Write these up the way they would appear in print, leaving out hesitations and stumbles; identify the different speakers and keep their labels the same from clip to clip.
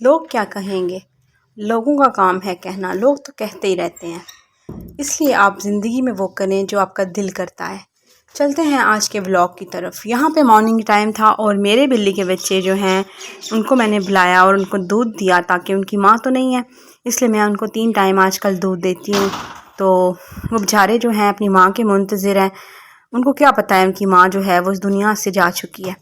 Speaker 1: لوگ کیا کہیں گے؟ لوگوں کا کام ہے کہنا، لوگ تو کہتے ہی رہتے ہیں۔ اس لیے آپ زندگی میں وہ کریں جو آپ کا دل کرتا ہے۔ چلتے ہیں آج کے ولاگ کی طرف۔ یہاں پہ مارننگ ٹائم تھا اور میرے بلی کے بچے جو ہیں ان کو میں نے بلایا اور ان کو دودھ دیا، تاکہ ان کی ماں تو نہیں ہے، اس لیے میں ان کو 3 ٹائم آج کل دودھ دیتی ہوں۔ تو وہ بیچارے جو ہیں اپنی ماں کے منتظر ہیں، ان کو کیا پتہ ہے ان کی ماں جو ہے وہ اس دنیا سے جا چکی ہے،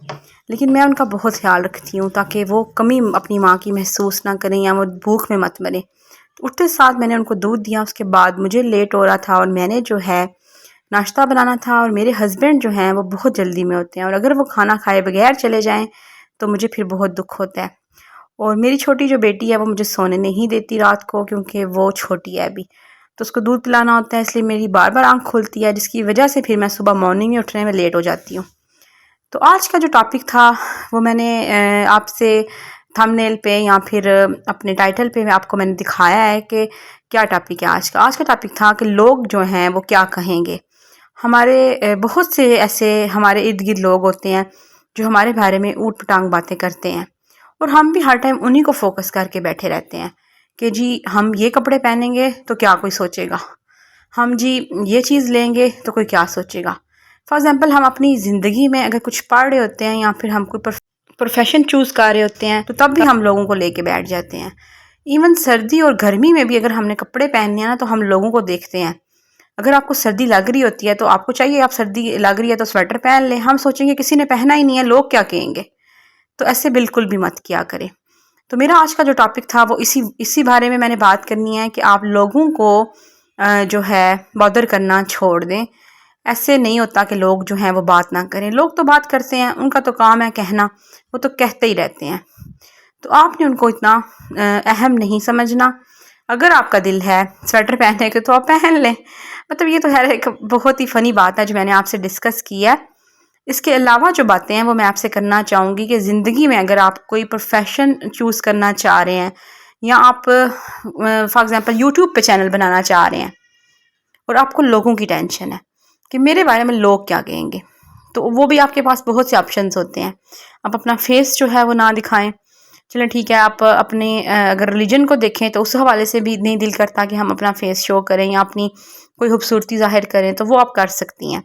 Speaker 1: لیکن میں ان کا بہت خیال رکھتی ہوں تاکہ وہ کمی اپنی ماں کی محسوس نہ کریں یا وہ بھوک میں مت مریں۔ اٹھتے ساتھ میں نے ان کو دودھ دیا، اس کے بعد مجھے لیٹ ہو رہا تھا اور میں نے جو ہے ناشتہ بنانا تھا، اور میرے ہسبینڈ جو ہیں وہ بہت جلدی میں ہوتے ہیں، اور اگر وہ کھانا کھائے بغیر چلے جائیں تو مجھے پھر بہت دکھ ہوتا ہے۔ اور میری چھوٹی جو بیٹی ہے وہ مجھے سونے نہیں دیتی رات کو، کیونکہ وہ چھوٹی ہے ابھی، تو اس کو دودھ پلانا ہوتا ہے، اس لیے میری بار بار آنکھ کھلتی ہے، جس کی وجہ سے پھر میں صبح مارننگ میں اٹھنے میں لیٹ ہو جاتی ہوں۔ تو آج کا جو ٹاپک تھا وہ میں نے آپ سے تھم نیل پہ یا پھر اپنے ٹائٹل پہ میں نے دکھایا ہے کہ کیا ٹاپک ہے آج کا۔ آج کا ٹاپک تھا کہ لوگ جو ہیں وہ کیا کہیں گے۔ ہمارے بہت سے ایسے ہمارے ارد گرد لوگ ہوتے ہیں جو ہمارے بارے میں اوٹ پٹانگ باتیں کرتے ہیں، اور ہم بھی ہر ٹائم انہی کو فوکس کر کے بیٹھے رہتے ہیں کہ جی ہم یہ کپڑے پہنیں گے تو کیا کوئی سوچے گا، ہم جی یہ چیز لیں گے تو کوئی کیا سوچے گا۔ فار ایگزامپل ہم اپنی زندگی میں اگر کچھ پڑھ رہے ہوتے ہیں یا پھر ہم کوئی پروفیشن چوز کر رہے ہوتے ہیں تو تب بھی ہم لوگوں کو لے کے بیٹھ جاتے ہیں۔ ایون سردی اور گرمی میں بھی اگر ہم نے کپڑے پہننے ہیں نا تو ہم لوگوں کو دیکھتے ہیں۔ اگر آپ کو سردی لگ رہی ہوتی ہے تو آپ کو چاہیے آپ سردی لگ رہی ہے تو سویٹر پہن لیں، ہم سوچیں گے کسی نے پہنا ہی نہیں ہے، لوگ کیا کہیں گے۔ تو ایسے بالکل بھی مت کیا کریں۔ تو میرا آج کا جو ٹاپک تھا وہ اسی بارے میں نے بات کرنی ہے کہ آپ لوگوں کو جو ہے بادر کرنا چھوڑ دیں۔ ایسے نہیں ہوتا کہ لوگ جو ہیں وہ بات نہ کریں، لوگ تو بات کرتے ہیں، ان کا تو کام ہے کہنا، وہ تو کہتے ہی رہتے ہیں۔ تو آپ نے ان کو اتنا اہم نہیں سمجھنا۔ اگر آپ کا دل ہے سویٹر پہننے کے تو آپ پہن لیں۔ مطلب یہ تو ہے ایک بہت ہی فنی بات ہے جو میں نے آپ سے ڈسکس کی ہے۔ اس کے علاوہ جو باتیں ہیں وہ میں آپ سے کرنا چاہوں گی کہ زندگی میں اگر آپ کوئی پروفیشن چوز کرنا چاہ رہے ہیں، یا آپ فار ایگزامپل یوٹیوب پہ چینل بنانا چاہ رہے ہیں اور آپ کو لوگوں کی ٹینشن ہے کہ میرے بارے میں لوگ کیا کہیں گے، تو وہ بھی آپ کے پاس بہت سے آپشنز ہوتے ہیں۔ آپ اپنا فیس جو ہے وہ نہ دکھائیں، چلیں ٹھیک ہے، آپ اپنے اگر ریلیجن کو دیکھیں تو اس حوالے سے بھی نہیں دل کرتا کہ ہم اپنا فیس شو کریں یا اپنی کوئی خوبصورتی ظاہر کریں، تو وہ آپ کر سکتی ہیں،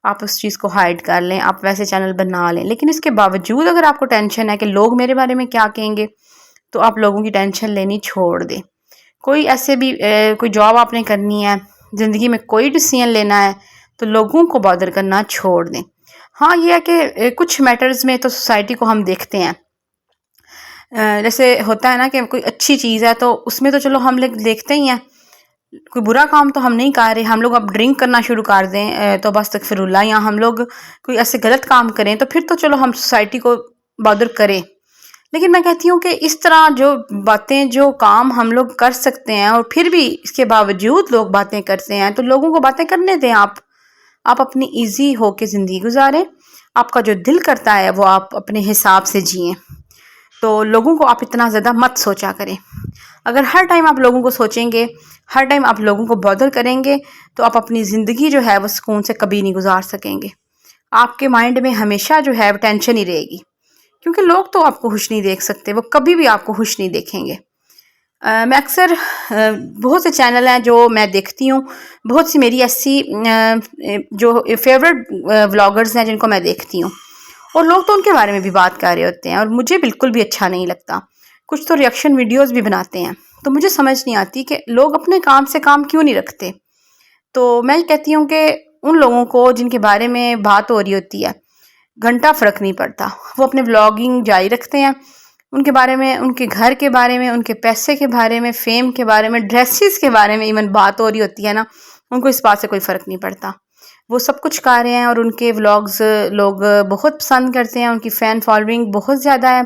Speaker 1: آپ اس چیز کو ہائیڈ کر لیں، آپ ویسے چینل بنا لیں۔ لیکن اس کے باوجود اگر آپ کو ٹینشن ہے کہ لوگ میرے بارے میں کیا کہیں گے، تو آپ لوگوں کی ٹینشن لینی چھوڑ دیں۔ کوئی ایسے بھی کوئی جاب آپ نے کرنی ہے، زندگی میں کوئی ڈیسیژن لینا ہے تو لوگوں کو بادر کرنا چھوڑ دیں۔ ہاں یہ ہے کہ کچھ میٹرز میں تو سوسائٹی کو ہم دیکھتے ہیں، جیسے ہوتا ہے نا کہ کوئی اچھی چیز ہے تو اس میں تو چلو ہم لوگ دیکھتے ہی ہیں، کوئی برا کام تو ہم نہیں کر رہے، ہم لوگ اب ڈرنک کرنا شروع کر دیں تو بس استغفر اللہ، یا ہم لوگ کوئی ایسے غلط کام کریں تو پھر تو چلو ہم سوسائٹی کو بادر کریں۔ لیکن میں کہتی ہوں کہ اس طرح جو باتیں جو کام ہم لوگ کر سکتے ہیں اور پھر بھی اس کے باوجود لوگ باتیں کرتے ہیں تو لوگوں کو باتیں کرنے دیں۔ آپ اپنی ایزی ہو کے زندگی گزاریں، آپ کا جو دل کرتا ہے وہ آپ اپنے حساب سے جئیں، تو لوگوں کو آپ اتنا زیادہ مت سوچا کریں۔ اگر ہر ٹائم آپ لوگوں کو سوچیں گے، ہر ٹائم آپ لوگوں کو بادر کریں گے تو آپ اپنی زندگی جو ہے وہ سکون سے کبھی نہیں گزار سکیں گے۔ آپ کے مائنڈ میں ہمیشہ جو ہے وہ ٹینشن ہی رہے گی، کیونکہ لوگ تو آپ کو خوش نہیں دیکھ سکتے، وہ کبھی بھی آپ کو خوش نہیں دیکھیں گے۔ میں اکثر بہت سے چینل ہیں جو میں دیکھتی ہوں، بہت سی میری ایسی جو فیورٹ ولاگرز ہیں جن کو میں دیکھتی ہوں، اور لوگ تو ان کے بارے میں بھی بات کر رہے ہوتے ہیں اور مجھے بالکل بھی اچھا نہیں لگتا۔ کچھ تو ریئیکشن ویڈیوز بھی بناتے ہیں، تو مجھے سمجھ نہیں آتی کہ لوگ اپنے کام سے کام کیوں نہیں رکھتے۔ تو میں کہتی ہوں کہ ان لوگوں کو جن کے بارے میں بات ہو رہی ہوتی ہے گھنٹہ فرق نہیں پڑتا، وہ اپنے ولاگنگ جاری رکھتے ہیں، ان کے بارے میں، ان کے گھر کے بارے میں، ان کے پیسے کے بارے میں، فیم کے بارے میں، ڈریسز کے بارے میں ایون بات ہو رہی ہوتی ہے نا، ان کو اس بات سے کوئی فرق نہیں پڑتا۔ وہ سب کچھ کر رہے ہیں اور ان کے ولاگز لوگ بہت پسند کرتے ہیں، ان کی فین فالوئنگ بہت زیادہ ہے۔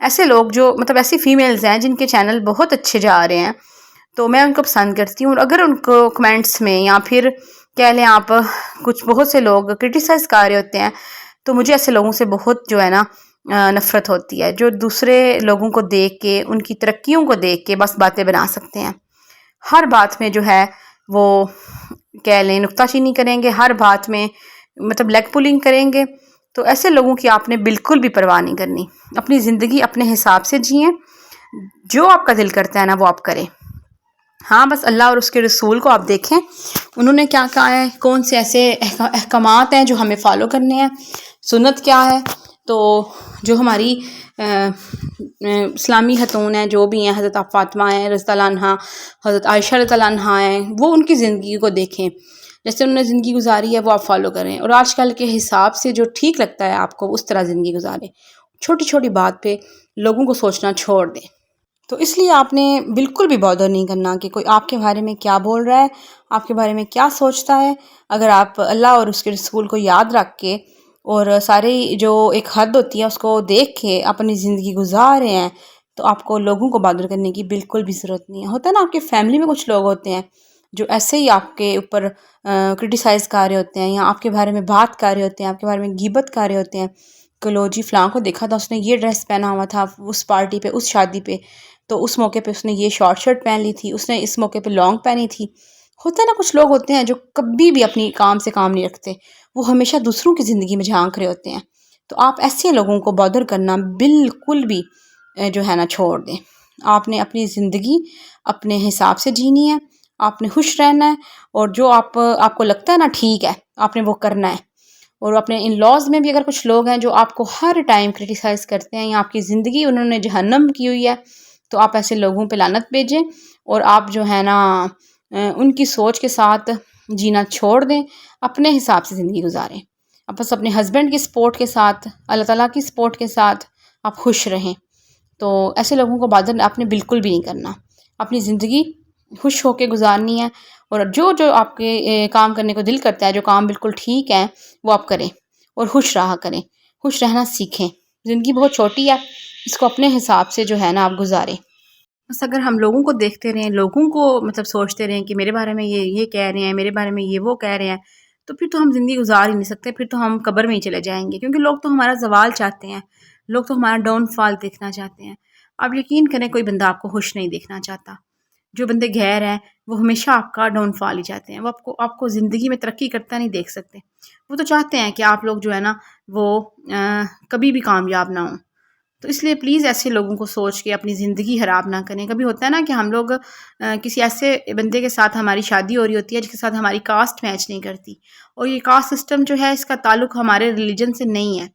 Speaker 1: ایسے لوگ جو مطلب ایسی فیمیلز ہیں جن کے چینل بہت اچھے جا رہے ہیں، تو میں ان کو پسند کرتی ہوں۔ اور اگر ان کو کمنٹس میں یا پھر کہہ لیں آپ کچھ بہت سے لوگ کرٹیسائز کر رہے ہوتے ہیں، تو مجھے ایسے لوگوں سے بہت جو ہے نا نفرت ہوتی ہے، جو دوسرے لوگوں کو دیکھ کے، ان کی ترقیوں کو دیکھ کے بس باتیں بنا سکتے ہیں، ہر بات میں جو ہے وہ کہہ لیں نکتہ چینی کریں گے، ہر بات میں مطلب لیگ پولنگ کریں گے۔ تو ایسے لوگوں کی آپ نے بالکل بھی پرواہ نہیں کرنی، اپنی زندگی اپنے حساب سے جئیں۔ جو آپ کا دل کرتا ہے نا وہ آپ کریں. ہاں بس اللہ اور اس کے رسول کو آپ دیکھیں انہوں نے کیا کہا ہے, کون سے ایسے احکامات ہیں جو ہمیں فالو کرنے ہیں, سنت کیا ہے. تو جو ہماری اسلامی خاتون ہیں جو بھی ہیں, حضرت فاطمہ ہیں رضی اللہ عنہا, حضرت عائشہ رضی اللہ عنہا ہیں, وہ ان کی زندگی کو دیکھیں, جیسے انہوں نے زندگی گزاری ہے وہ آپ فالو کریں, اور آج کل کے حساب سے جو ٹھیک لگتا ہے آپ کو اس طرح زندگی گزاریں. چھوٹی چھوٹی بات پہ لوگوں کو سوچنا چھوڑ دیں. تو اس لیے آپ نے بالکل بھی بادر نہیں کرنا کہ کوئی آپ کے بارے میں کیا بول رہا ہے, آپ کے بارے میں کیا سوچتا ہے. اگر آپ اللہ اور اس کے رسول کو یاد رکھ کے اور ساری جو ایک حد ہوتی ہے اس کو دیکھ کے اپنی زندگی گزار رہے ہیں, تو آپ کو لوگوں کو بادر کرنے کی بالکل بھی ضرورت نہیں ہے. ہوتا ہے نا آپ کی فیملی میں کچھ لوگ ہوتے ہیں جو ایسے ہی آپ کے اوپر کرٹیسائز کر رہے ہوتے ہیں, یا آپ کے بارے میں بات کر رہے ہوتے ہیں, آپ کے بارے میں غیبت کر رہے ہوتے ہیں کہ لو جی فلاں کو دیکھا تھا اس نے یہ ڈریس پہنا ہوا تھا اس پارٹی پہ, اس شادی پہ, تو اس موقع پہ اس نے یہ شارٹ شرٹ پہن لی تھی, اس نے اس موقع پہ لانگ پہنی تھی. ہوتا ہے نا کچھ لوگ ہوتے ہیں جو کبھی بھی اپنی کام سے کام نہیں رکھتے, وہ ہمیشہ دوسروں کی زندگی میں جھانک رہے ہوتے ہیں. تو آپ ایسے لوگوں کو بادر کرنا بالکل بھی جو ہے نا چھوڑ دیں. آپ نے اپنی زندگی اپنے حساب سے جینی ہے, آپ نے خوش رہنا ہے, اور جو آپ کو لگتا ہے نا ٹھیک ہے آپ نے وہ کرنا ہے. اور اپنے ان لاز میں بھی اگر کچھ لوگ ہیں جو آپ کو ہر ٹائم کرٹیسائز کرتے ہیں یا آپ کی زندگی انہوں نے جہنم کی ہوئی ہے, تو آپ ایسے لوگوں پہ لعنت بھیجیں اور آپ جو ہے نا ان کی سوچ کے ساتھ جینا چھوڑ دیں, اپنے حساب سے زندگی گزاریں. آپ بس اپنے ہسبینڈ کی سپورٹ کے ساتھ, اللہ تعالیٰ کی سپورٹ کے ساتھ آپ خوش رہیں. تو ایسے لوگوں کو بادر آپ نے بالکل بھی نہیں کرنا, اپنی زندگی خوش ہو کے گزارنی ہے. اور جو آپ کے کام کرنے کو دل کرتا ہے, جو کام بالکل ٹھیک ہے وہ آپ کریں اور خوش رہا کریں, خوش رہنا سیکھیں. زندگی بہت چھوٹی ہے, اس کو اپنے حساب سے جو ہے نا آپ گزاریں. بس اگر ہم لوگوں کو دیکھتے رہیں, لوگوں کو مطلب سوچتے رہیں کہ میرے بارے میں یہ کہہ رہے ہیں, میرے بارے میں یہ وہ کہہ رہے ہیں, تو پھر تو ہم زندگی گزار ہی نہیں سکتے, پھر تو ہم قبر میں ہی چلے جائیں گے. کیونکہ لوگ تو ہمارا زوال چاہتے ہیں, لوگ تو ہمارا ڈاؤن فال دیکھنا چاہتے ہیں. آپ یقین کریں کوئی بندہ آپ کو خوش نہیں دیکھنا چاہتا. جو بندے غیر ہیں وہ ہمیشہ آپ کا ڈاؤن فال ہی چاہتے ہیں, وہ آپ کو زندگی میں ترقی کرتا نہیں دیکھ سکتے. وہ تو چاہتے ہیں کہ آپ لوگ جو ہے نا وہ کبھی بھی کامیاب نہ ہوں. تو اس لیے پلیز ایسے لوگوں کو سوچ کے اپنی زندگی خراب نہ کریں. کبھی ہوتا ہے نا کہ ہم لوگ کسی ایسے بندے کے ساتھ ہماری شادی ہو رہی ہوتی ہے جس کے ساتھ ہماری کاسٹ میچ نہیں کرتی, اور یہ کاسٹ سسٹم جو ہے اس کا تعلق ہمارے ریلیجن سے نہیں ہے.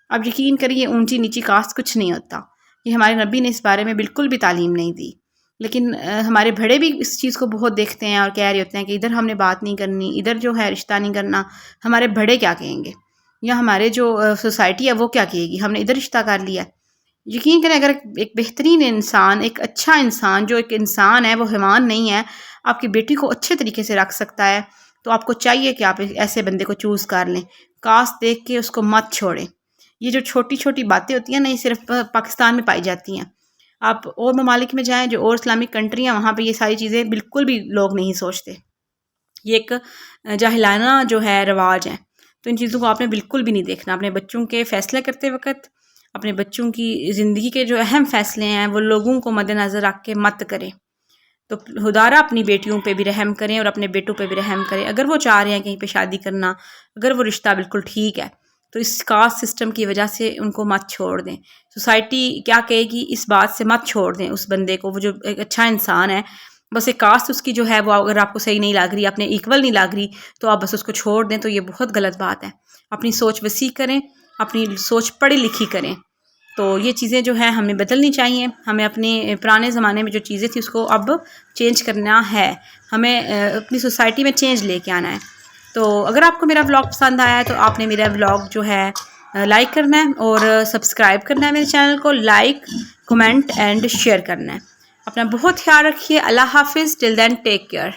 Speaker 1: اب یقین کریے اونچی نیچی کاسٹ کچھ نہیں ہوتا, یہ ہمارے نبی نے اس بارے میں بالکل بھی تعلیم نہیں دی. لیکن ہمارے بڑے بھی اس چیز کو بہت دیکھتے ہیں اور کہہ رہے ہوتے ہیں کہ ادھر ہم نے بات نہیں کرنی, ادھر جو ہے رشتہ نہیں کرنا, ہمارے بڑے کیا کہیں گے, یا ہمارے جو سوسائٹی ہے وہ کیا کہے گی, ہم نے ادھر رشتہ کر لیا. یقین کریں اگر ایک بہترین انسان, ایک اچھا انسان, جو ایک انسان ہے وہ حیوان نہیں ہے, آپ کی بیٹی کو اچھے طریقے سے رکھ سکتا ہے, تو آپ کو چاہیے کہ آپ ایسے بندے کو چوز کر لیں. کاسٹ دیکھ کے اس کو مت چھوڑیں. یہ جو چھوٹی چھوٹی باتیں ہوتی ہیں نا, یہ صرف پاکستان میں پائی جاتی ہیں. آپ اور ممالک میں جائیں جو اور اسلامک کنٹری ہیں, وہاں پہ یہ ساری چیزیں بالکل بھی لوگ نہیں سوچتے. یہ ایک جاہلانہ جو ہے رواج ہے. تو ان چیزوں کو آپ نے بالکل بھی نہیں دیکھنا. اپنے بچوں کے فیصلے کرتے وقت اپنے بچوں کی زندگی کے جو اہم فیصلے ہیں وہ لوگوں کو مد نظر رکھ کے مت کریں. تو خدارہ اپنی بیٹیوں پہ بھی رحم کریں اور اپنے بیٹوں پہ بھی رحم کریں. اگر وہ چاہ رہے ہیں کہیں پہ شادی کرنا, اگر وہ رشتہ بالکل ٹھیک ہے, تو اس کاسٹ سسٹم کی وجہ سے ان کو مت چھوڑ دیں. سوسائٹی کیا کہے گی اس بات سے مت چھوڑ دیں اس بندے کو. وہ جو ایک اچھا انسان ہے, بس ایک کاسٹ اس کی جو ہے وہ اگر آپ کو صحیح نہیں لگ رہی, اپنے ایکول نہیں لگ رہی, تو آپ بس اس کو چھوڑ دیں. تو یہ بہت غلط بات ہے. اپنی سوچ وسیع کریں, اپنی سوچ پڑھی لکھی کریں. تو یہ چیزیں جو ہیں ہمیں بدلنی چاہیے. ہمیں اپنے پرانے زمانے میں جو چیزیں تھیں اس کو اب چینج کرنا ہے. ہمیں اپنی سوسائٹی میں چینج لے کے آنا ہے. تو اگر آپ کو میرا ولاگ پسند آیا ہے تو آپ نے میرا ولاگ جو ہے لائک کرنا ہے اور سبسکرائب کرنا ہے. میرے چینل کو لائک, کمنٹ اینڈ شیئر کرنا ہے. اپنا بہت خیال رکھیے. اللہ حافظ. ٹل دین ٹیک کیئر.